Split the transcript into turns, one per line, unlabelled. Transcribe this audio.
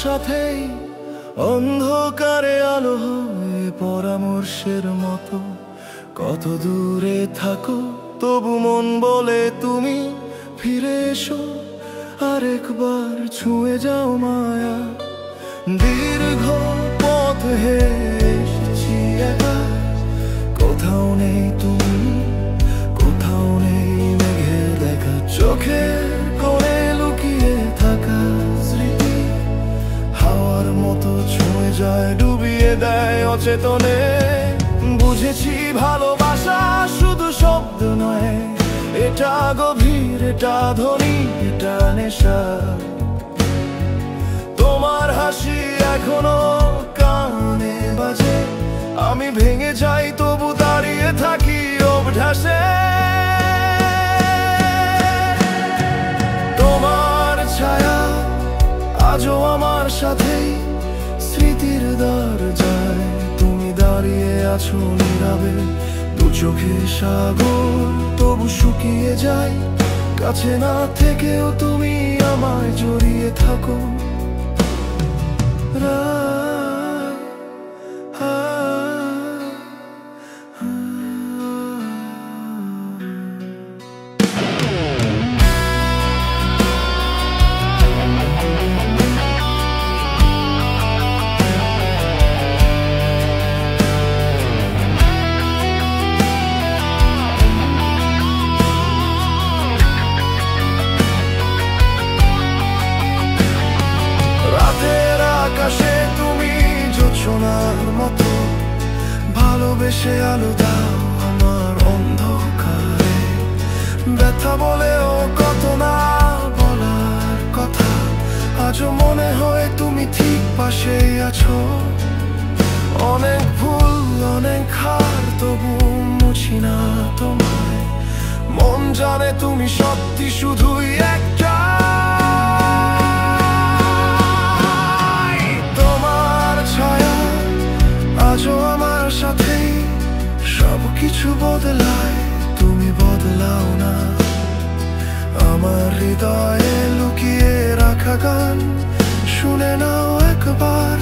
সাথেই অন্ধকারে আলো হয়ে পরামর্শের মতো। কত দূরে থাকো তবু মন বলে তুমি ফিরে এসো, আরেকবার ছুঁয়ে যাও মায়া। দীর্ঘ পথ হেঁটে এসেছি একা, কোথাও নেই তুমি, কোথাও নেই মেঘের দেখা। চোখের কোণে লুকিয়ে থাকা স্মৃতি হাওয়ার মতো ছুঁয়ে যায়, ডুবিয়ে দেয় অচেতনে। বুঝেছি ভালোবাসা শুধু শব্দ নয়, এটা গভীর, এটা ধ্বনি, এটা নেশা। তোমার হাসি এখনো কানে বাজে, আমি ভেঙে যাই তবু দাঁড়িয়ে থাকি অভ্যাসে। তোমার ছায়া আজও আমার সাথেই স্মৃতির দরজায়। তুমি দাঁড়িয়ে আছো নীরবে, দু চোখে সাগর তবু শুকিয়ে যায়। কাছে না থেকেও তুমি আমায় জড়িয়ে থাকো। আকাশে তুমি জোছনার মতো, ভালোবেসে আলো দাও আমার অন্ধকারে। ব্যথা বলেও কত না বলার কথা, আজও মনে হয় তুমি ঠিক পাশেই আছো। অনেক ভুল অনেক হার তবু মুছি না তোমায়, মন জানে তুমি সত্যি শুধুই একটা। আজও আমার সাথেই সবকিছু বদলায়, তুমি বদলাও না। আমার হৃদয়ে লুকিয়ে রাখা গান শুনে নাও একবার।